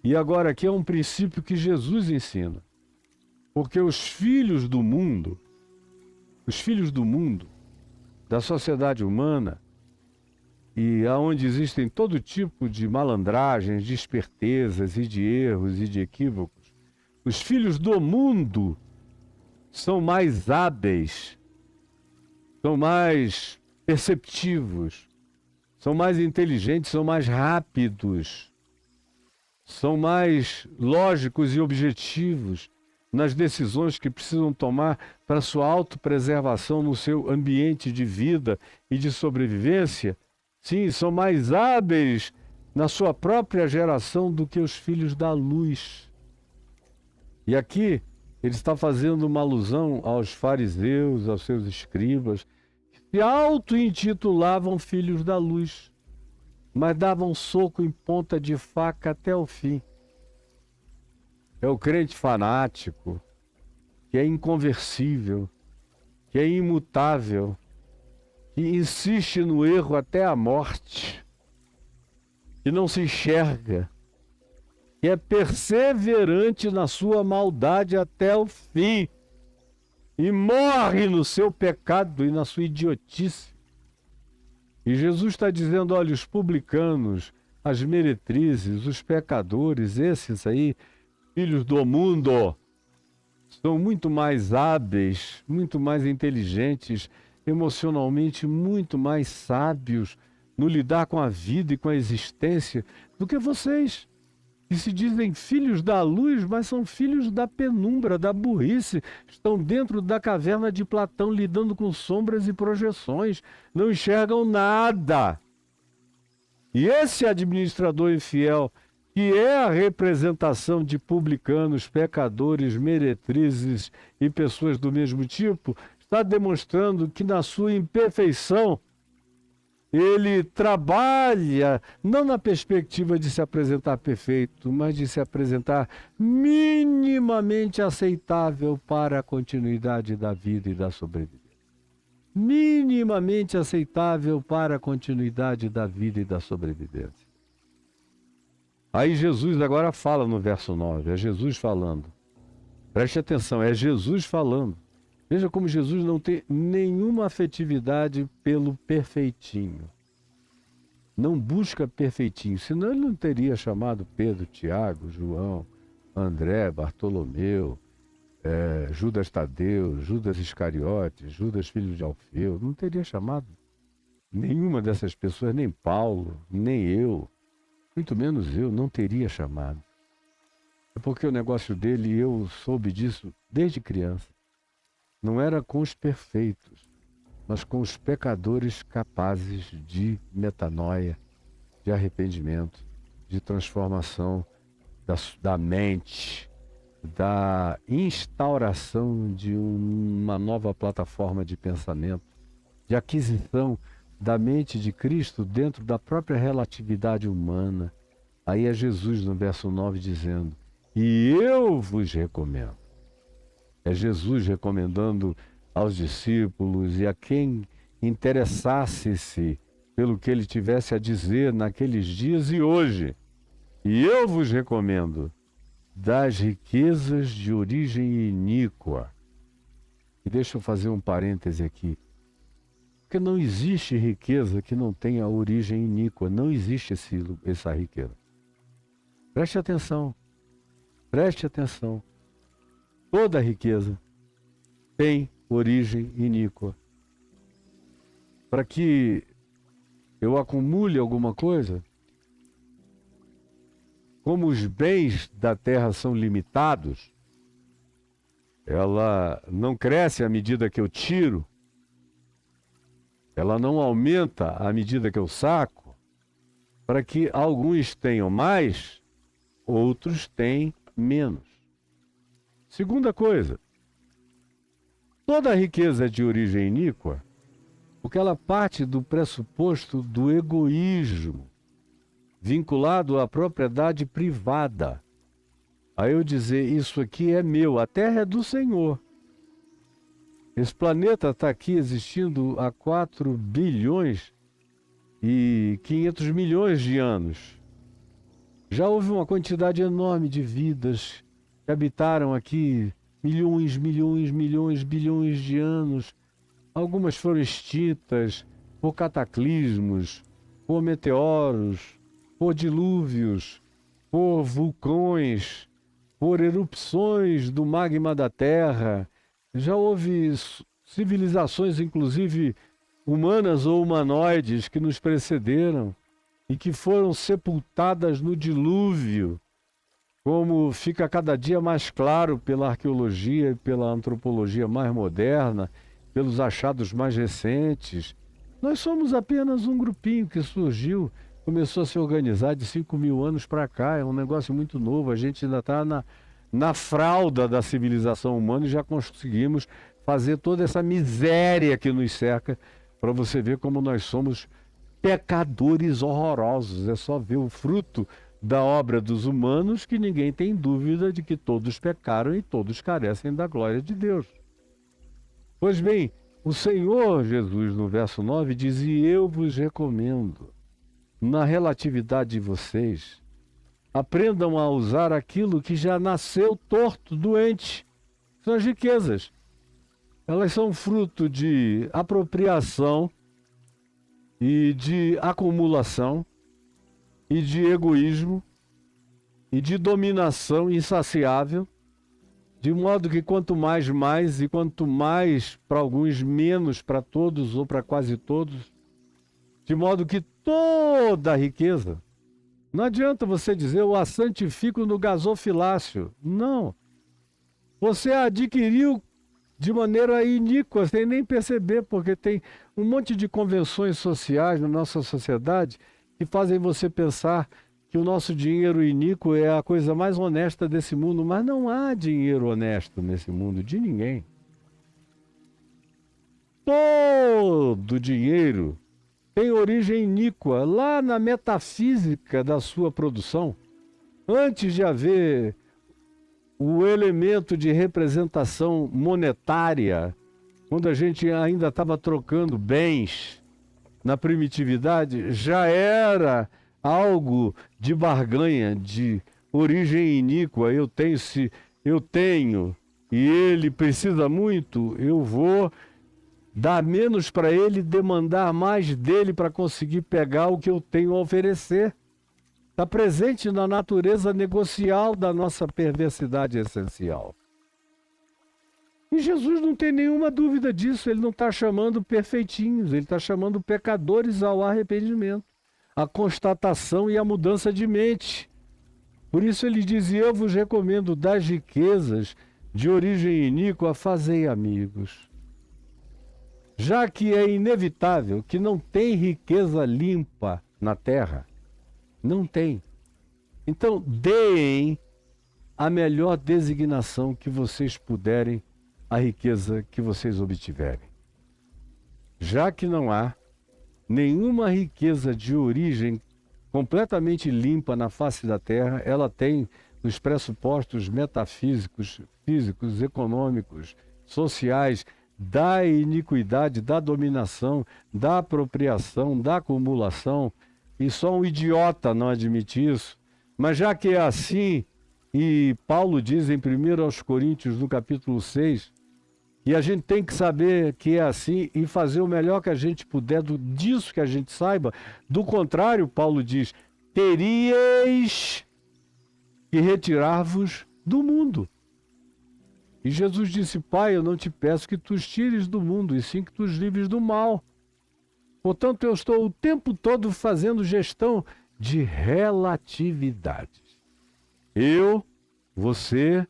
E agora aqui é um princípio que Jesus ensina. Porque os filhos do mundo, da sociedade humana, e aonde existem todo tipo de malandragens, de espertezas e de erros e de equívocos, os filhos do mundo são mais hábeis, são mais perceptivos, são mais inteligentes, são mais rápidos, são mais lógicos e objetivos nas decisões que precisam tomar para sua autopreservação no seu ambiente de vida e de sobrevivência. Sim, são mais hábeis na sua própria geração do que os filhos da luz. E aqui ele está fazendo uma alusão aos fariseus, aos seus escribas, que se auto-intitulavam filhos da luz, mas davam soco em ponta de faca até o fim. É o crente fanático, que é inconversível, que é imutável, que insiste no erro até a morte, que não se enxerga, que é perseverante na sua maldade até o fim e morre no seu pecado e na sua idiotice. E Jesus está dizendo, olha, os publicanos, as meretrizes, os pecadores, esses aí, filhos do mundo, são muito mais hábeis, muito mais inteligentes, emocionalmente muito mais sábios no lidar com a vida e com a existência do que vocês, que se dizem filhos da luz, mas são filhos da penumbra, da burrice, estão dentro da caverna de Platão lidando com sombras e projeções, não enxergam nada. E esse administrador infiel, que é a representação de publicanos, pecadores, meretrizes e pessoas do mesmo tipo, está demonstrando que na sua imperfeição ele trabalha não na perspectiva de se apresentar perfeito, mas de se apresentar minimamente aceitável para a continuidade da vida e da sobrevivência. Minimamente aceitável para a continuidade da vida e da sobrevivência. Aí Jesus agora fala no verso 9, é Jesus falando. Preste atenção, é Jesus falando. Veja como Jesus não tem nenhuma afetividade pelo perfeitinho. Não busca perfeitinho, senão ele não teria chamado Pedro, Tiago, João, André, Bartolomeu, Judas Tadeu, Judas Iscariotes, Judas filho de Alfeu. Não teria chamado nenhuma dessas pessoas, nem Paulo, nem eu. Muito menos eu não teria chamado. É porque o negócio dele, e eu soube disso desde criança, não era com os perfeitos, mas com os pecadores capazes de metanoia, de arrependimento, de transformação da mente, da instauração de uma nova plataforma de pensamento, de aquisição da mente de Cristo dentro da própria relatividade humana. Aí é Jesus no verso 9 dizendo, e eu vos recomendo. É Jesus recomendando aos discípulos e a quem interessasse-se pelo que ele tivesse a dizer naqueles dias e hoje. E eu vos recomendo das riquezas de origem iníqua. E deixa eu fazer um parêntese aqui. Porque não existe riqueza que não tenha origem iníqua. Não existe essa riqueza. Preste atenção. Preste atenção. Toda riqueza tem origem iníqua. Para que eu acumule alguma coisa, como os bens da terra são limitados, ela não cresce à medida que eu tiro, ela não aumenta à medida que eu saco, para que alguns tenham mais, outros têm menos. Segunda coisa, toda riqueza é de origem iníqua, porque ela parte do pressuposto do egoísmo, vinculado à propriedade privada. A eu dizer, isso aqui é meu, a terra é do Senhor. Esse planeta está aqui existindo há 4 bilhões e 500 milhões de anos. Já houve uma quantidade enorme de vidas que habitaram aqui milhões, milhões, milhões, bilhões de anos. Algumas foram extintas por cataclismos, por meteoros, por dilúvios, por vulcões, por erupções do magma da Terra. Já houve civilizações, inclusive humanas ou humanoides, que nos precederam e que foram sepultadas no dilúvio, como fica cada dia mais claro pela arqueologia e pela antropologia mais moderna, pelos achados mais recentes. Nós somos apenas um grupinho que surgiu, começou a se organizar de 5.000 anos para cá, é um negócio muito novo, a gente ainda está na fralda da civilização humana e já conseguimos fazer toda essa miséria que nos cerca, para você ver como nós somos pecadores horrorosos. É só ver o fruto da obra dos humanos que ninguém tem dúvida de que todos pecaram e todos carecem da glória de Deus. Pois bem, o Senhor Jesus, no verso 9, diz: e eu vos recomendo, na relatividade de vocês, aprendam a usar aquilo que já nasceu torto, doente. São as riquezas. Elas são fruto de apropriação e de acumulação e de egoísmo e de dominação insaciável, de modo que quanto mais, mais, e quanto mais para alguns, menos para todos ou para quase todos, de modo que toda a riqueza, não adianta você dizer: eu a santifico no gasofilácio. Não. Você a adquiriu de maneira iníqua, sem nem perceber, porque tem um monte de convenções sociais na nossa sociedade que fazem você pensar que o nosso dinheiro iníquo é a coisa mais honesta desse mundo, mas não há dinheiro honesto nesse mundo de ninguém. Todo dinheiro tem origem iníqua, lá na metafísica da sua produção. Antes de haver o elemento de representação monetária, quando a gente ainda estava trocando bens na primitividade, já era algo de barganha, de origem iníqua. Eu tenho, se eu tenho e ele precisa muito, eu vou dar menos para ele, demandar mais dele para conseguir pegar o que eu tenho a oferecer. Está presente na natureza negocial da nossa perversidade essencial. E Jesus não tem nenhuma dúvida disso. Ele não está chamando perfeitinhos, ele está chamando pecadores ao arrependimento, à constatação e à mudança de mente. Por isso ele diz: eu vos recomendo das riquezas de origem iníqua, fazei amigos. Já que é inevitável que não tem riqueza limpa na terra, não tem. Então, deem a melhor designação que vocês puderem à riqueza que vocês obtiverem. Já que não há nenhuma riqueza de origem completamente limpa na face da terra, ela tem os pressupostos metafísicos, físicos, econômicos, sociais, da iniquidade, da dominação, da apropriação, da acumulação. E só um idiota não admite isso. Mas já que é assim, e Paulo diz em 1 Coríntios, no capítulo 6, e a gente tem que saber que é assim e fazer o melhor que a gente puder disso que a gente saiba. Do contrário, Paulo diz: teríeis que retirar-vos do mundo. E Jesus disse: Pai, eu não te peço que tu os tires do mundo, e sim que tu os livres do mal. Portanto, eu estou o tempo todo fazendo gestão de relatividades. Eu, você,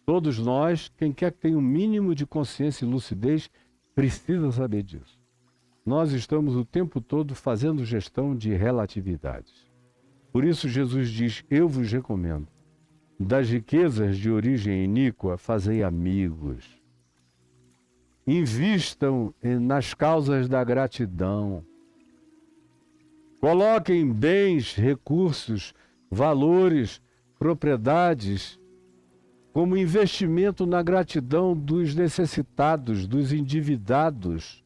todos nós, quem quer que tenha um mínimo de consciência e lucidez, precisa saber disso. Nós estamos o tempo todo fazendo gestão de relatividades. Por isso Jesus diz: eu vos recomendo, das riquezas de origem iníqua, fazei amigos. Invistam nas causas da gratidão. Coloquem bens, recursos, valores, propriedades como investimento na gratidão dos necessitados, dos endividados,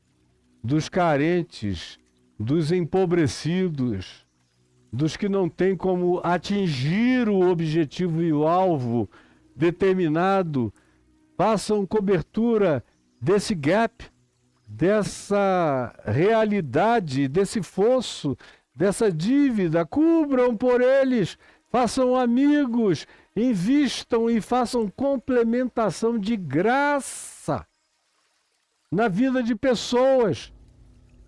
dos carentes, dos empobrecidos. dos que não têm como atingir o objetivo e o alvo determinado, façam cobertura desse gap, dessa realidade, desse fosso, dessa dívida, cubram por eles, façam amigos, invistam e façam complementação de graça na vida de pessoas,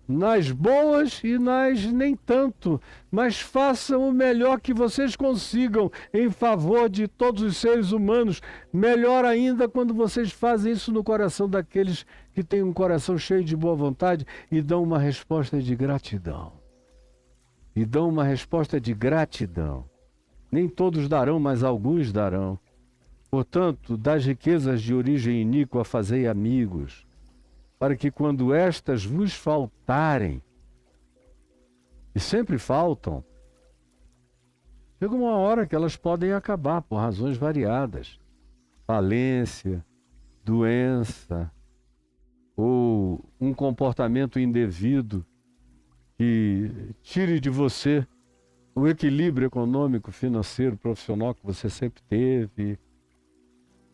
nas boas e nas nem tanto, mas façam o melhor que vocês consigam em favor de todos os seres humanos. Melhor ainda quando vocês fazem isso no coração daqueles que têm um coração cheio de boa vontade e dão uma resposta de gratidão. E dão uma resposta de gratidão. Nem todos darão, mas alguns darão. Portanto, das riquezas de origem iníqua fazei amigos, para que quando estas vos faltarem, e sempre faltam, chega uma hora que elas podem acabar por razões variadas. Falência, doença, ou um comportamento indevido que tire de você o equilíbrio econômico, financeiro, profissional que você sempre teve,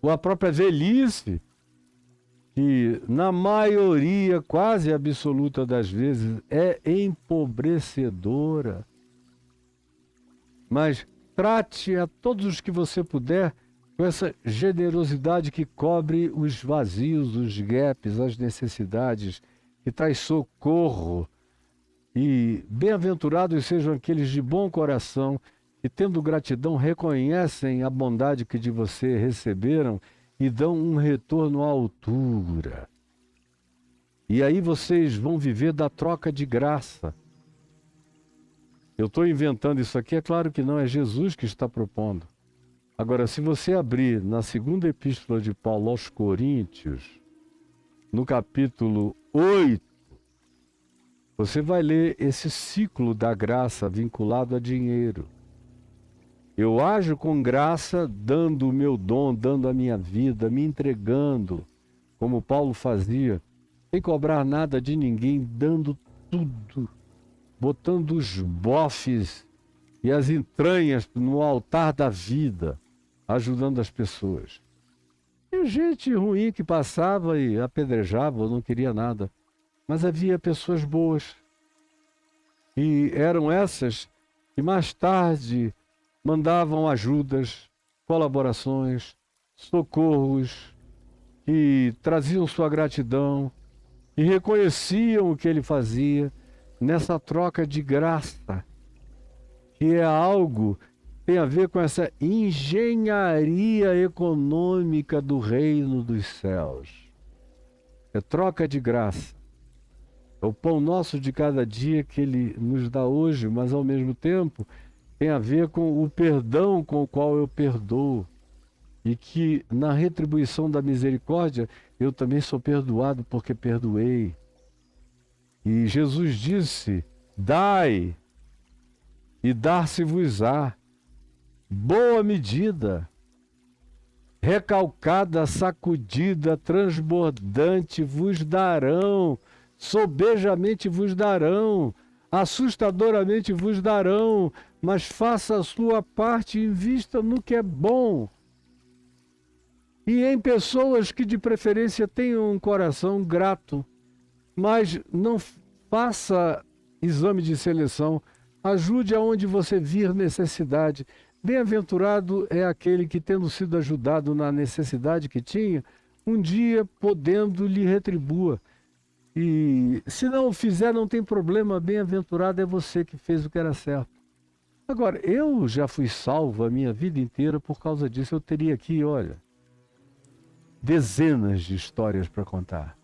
ou a própria velhice, que na maioria quase absoluta das vezes é empobrecedora. Mas trate a todos os que você puder com essa generosidade que cobre os vazios, os gaps, as necessidades, que traz socorro. E bem-aventurados sejam aqueles de bom coração que, tendo gratidão, reconhecem a bondade que de você receberam e dão um retorno à altura. E aí vocês vão viver da troca de graça. Eu estou inventando isso aqui, é claro que não, é Jesus que está propondo. Agora, se você abrir na segunda epístola de Paulo aos Coríntios, no capítulo 8, você vai ler esse ciclo da graça vinculado a dinheiro. Eu ajo com graça, dando o meu dom, dando a minha vida, me entregando, como Paulo fazia, sem cobrar nada de ninguém, dando tudo, botando os bofes e as entranhas no altar da vida, ajudando as pessoas. E gente ruim que passava e apedrejava, não queria nada. Mas havia pessoas boas. E eram essas que mais tarde mandavam ajudas, colaborações, socorros, que traziam sua gratidão e reconheciam o que ele fazia nessa troca de graça, que é algo que tem a ver com essa engenharia econômica do reino dos céus. É troca de graça. É o pão nosso de cada dia que ele nos dá hoje, mas ao mesmo tempo tem a ver com o perdão com o qual eu perdoo. E que na retribuição da misericórdia eu também sou perdoado porque perdoei. E Jesus disse: dai e dar-se-vos-á. Boa medida, recalcada, sacudida, transbordante, vos darão. Sobejamente vos darão, assustadoramente vos darão, mas faça a sua parte e invista no que é bom. E em pessoas que de preferência tenham um coração grato, mas não faça exame de seleção, ajude aonde você vir necessidade. Bem-aventurado é aquele que, tendo sido ajudado na necessidade que tinha, um dia podendo lhe retribua. E se não o fizer, não tem problema, bem-aventurado é você que fez o que era certo. Agora, eu já fui salvo a minha vida inteira por causa disso. Eu teria aqui, olha, dezenas de histórias para contar.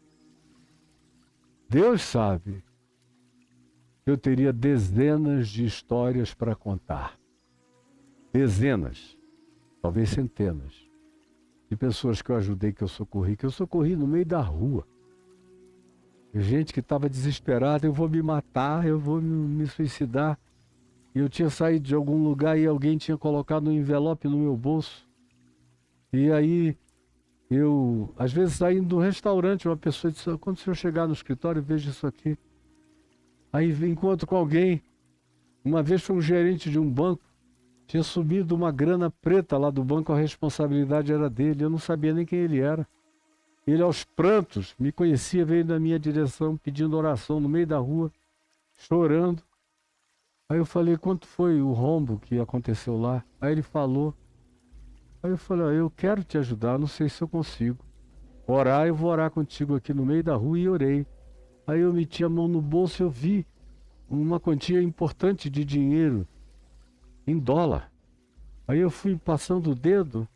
Deus sabe, eu teria dezenas de histórias para contar. Dezenas, talvez centenas, de pessoas que eu ajudei, que eu socorri no meio da rua. Gente que estava desesperada, eu vou me matar, eu vou me suicidar. E eu tinha saído de algum lugar e alguém tinha colocado um envelope no meu bolso. E aí, eu, às vezes saindo de um restaurante, uma pessoa disse: quando o senhor chegar no escritório, veja isso aqui. Aí encontro com alguém Uma vez foi um gerente de um banco, tinha subido uma grana preta lá do banco, a responsabilidade era dele, eu não sabia nem quem ele era. Ele, aos prantos, me conhecia, veio na minha direção, pedindo oração no meio da rua, chorando. Aí eu falei, quanto foi o rombo que aconteceu lá? Aí ele falou. Aí eu falei, eu quero te ajudar, não sei se eu consigo. Orar, eu vou orar contigo aqui no meio da rua, e orei. Aí eu meti a mão no bolso e eu vi uma quantia importante de dinheiro em dólar. Aí eu fui passando o dedo,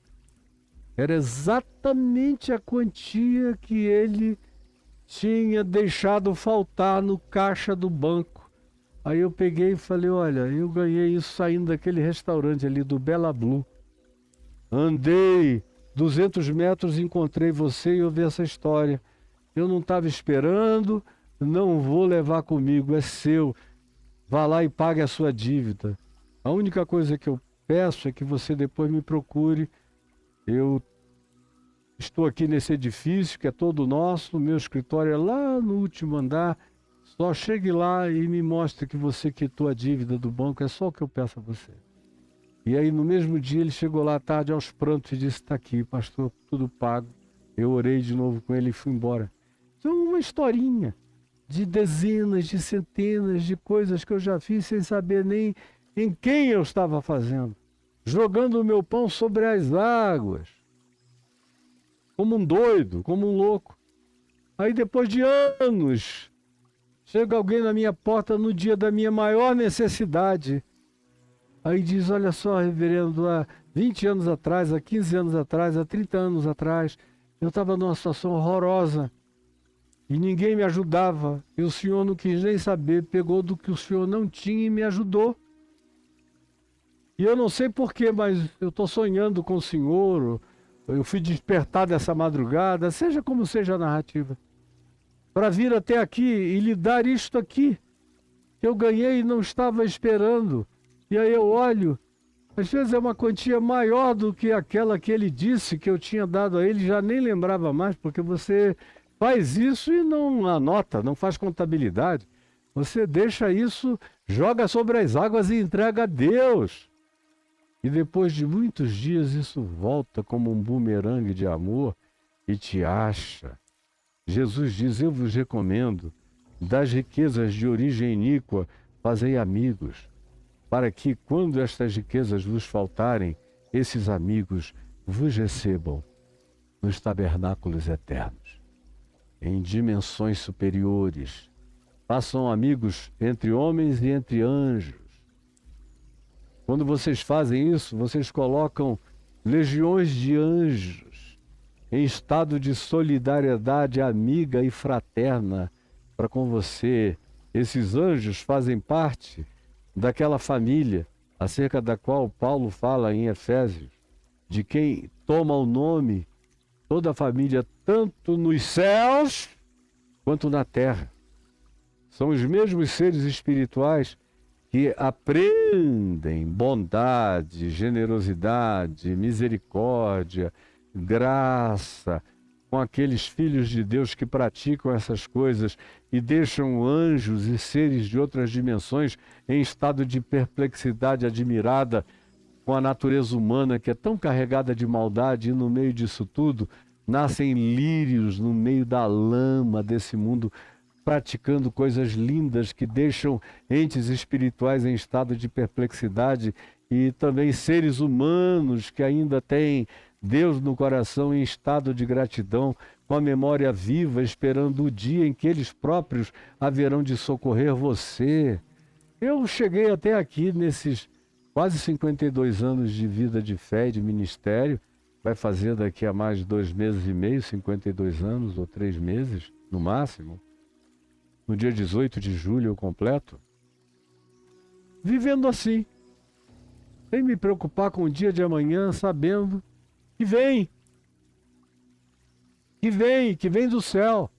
era exatamente a quantia que ele tinha deixado faltar no caixa do banco. Aí eu peguei e falei, olha, eu ganhei isso saindo daquele restaurante ali do Bela Blue. Andei 200 metros, encontrei você e ouvi essa história. Eu não estava esperando, não vou levar comigo, é seu. Vá lá e pague a sua dívida. A única coisa que eu peço é que você depois me procure. Eu estou aqui nesse edifício que é todo nosso, o meu escritório é lá no último andar. Só chegue lá e me mostre que você quitou a dívida do banco, é só o que eu peço a você. E aí no mesmo dia ele chegou lá à tarde aos prantos e disse, está aqui, pastor, tudo pago. Eu orei de novo com ele e fui embora. Então uma historinha de dezenas, de centenas de coisas que eu já fiz sem saber nem em quem eu estava fazendo. Jogando o meu pão sobre as águas. Como um doido, como um louco. Aí depois de anos, chega alguém na minha porta no dia da minha maior necessidade. Aí diz, olha só, reverendo, há 20 anos atrás, há 15 anos atrás, há 30 anos atrás, eu estava numa situação horrorosa e ninguém me ajudava. E o senhor não quis nem saber, pegou do que o senhor não tinha e me ajudou. E eu não sei porquê, mas eu estou sonhando com o senhor, eu fui despertado essa madrugada, seja como seja a narrativa, para vir até aqui e lhe dar isto aqui, que eu ganhei e não estava esperando. E aí eu olho, às vezes é uma quantia maior do que aquela que ele disse que eu tinha dado a ele, já nem lembrava mais, porque você faz isso e não anota, não faz contabilidade. Você deixa isso, joga sobre as águas e entrega a Deus. E depois de muitos dias isso volta como um bumerangue de amor e te acha. Jesus diz, eu vos recomendo, das riquezas de origem iníqua, fazei amigos, para que, quando estas riquezas vos faltarem, esses amigos vos recebam nos tabernáculos eternos, em dimensões superiores. Façam amigos entre homens e entre anjos. Quando vocês fazem isso, vocês colocam legiões de anjos em estado de solidariedade amiga e fraterna para com você. Esses anjos fazem parte daquela família acerca da qual Paulo fala em Efésios, de quem toma o nome toda a família, tanto nos céus quanto na terra. São os mesmos seres espirituais que aprendem bondade, generosidade, misericórdia, graça, com aqueles filhos de Deus que praticam essas coisas e deixam anjos e seres de outras dimensões em estado de perplexidade admirada com a natureza humana que é tão carregada de maldade, e no meio disso tudo nascem lírios no meio da lama desse mundo, praticando coisas lindas que deixam entes espirituais em estado de perplexidade e também seres humanos que ainda têm Deus no coração em estado de gratidão, com a memória viva, esperando o dia em que eles próprios haverão de socorrer você. Eu cheguei até aqui nesses quase 52 anos de vida de fé e de ministério, vai fazer daqui a mais de 2 meses e meio, 52 anos ou 3 meses, no máximo. No dia 18 de julho eu completo. Vivendo assim, sem me preocupar com o dia de amanhã, sabendo que vem do céu.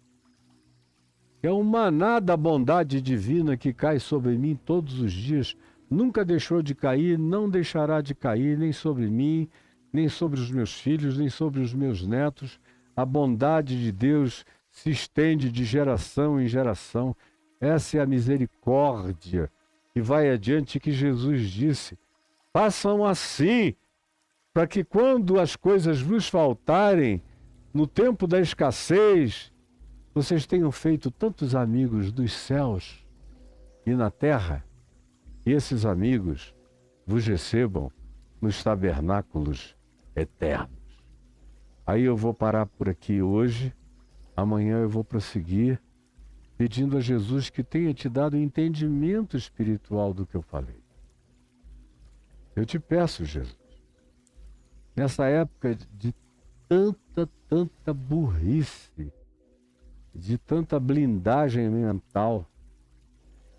É um maná da bondade divina que cai sobre mim todos os dias. Nunca deixou de cair, não deixará de cair, nem sobre mim, nem sobre os meus filhos, nem sobre os meus netos. A bondade de Deus se estende de geração em geração. Essa é a misericórdia que que vai adiante, que Jesus disse: façam assim, para que quando as coisas vos faltarem, no tempo da escassez, vocês tenham feito tantos amigos dos céus e na terra, e esses amigos vos recebam nos tabernáculos eternos. Aí eu vou parar por aqui hoje, amanhã eu vou prosseguir, pedindo a Jesus que tenha te dado entendimento espiritual do que eu falei. Eu te peço, Jesus, nessa época de tanta burrice, de tanta blindagem mental,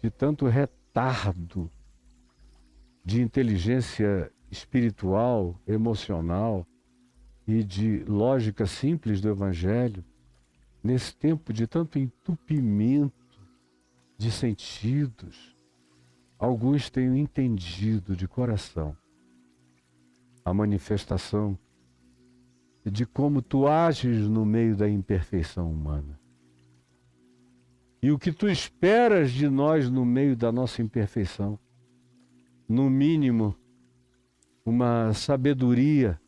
de tanto retardo de inteligência espiritual, emocional e de lógica simples do Evangelho, nesse tempo de tanto entupimento de sentidos, alguns tenham entendido de coração a manifestação de como tu ages no meio da imperfeição humana. E o que tu esperas de nós no meio da nossa imperfeição. No mínimo, uma sabedoria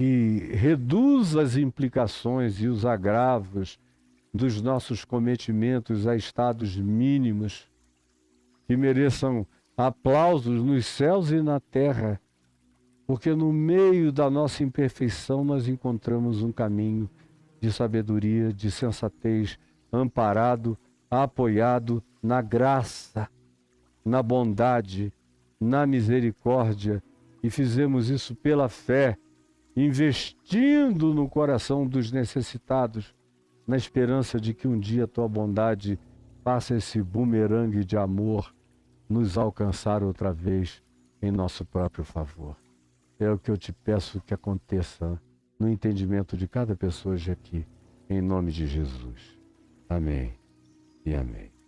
que reduz as implicações e os agravos dos nossos cometimentos a estados mínimos, que mereçam aplausos nos céus e na terra, porque no meio da nossa imperfeição nós encontramos um caminho de sabedoria, de sensatez, amparado, apoiado na graça, na bondade, na misericórdia, e fizemos isso pela fé, investindo no coração dos necessitados, na esperança de que um dia a tua bondade faça esse bumerangue de amor nos alcançar outra vez em nosso próprio favor. É o que eu te peço que aconteça no entendimento de cada pessoa hoje aqui, em nome de Jesus. Amém e amém.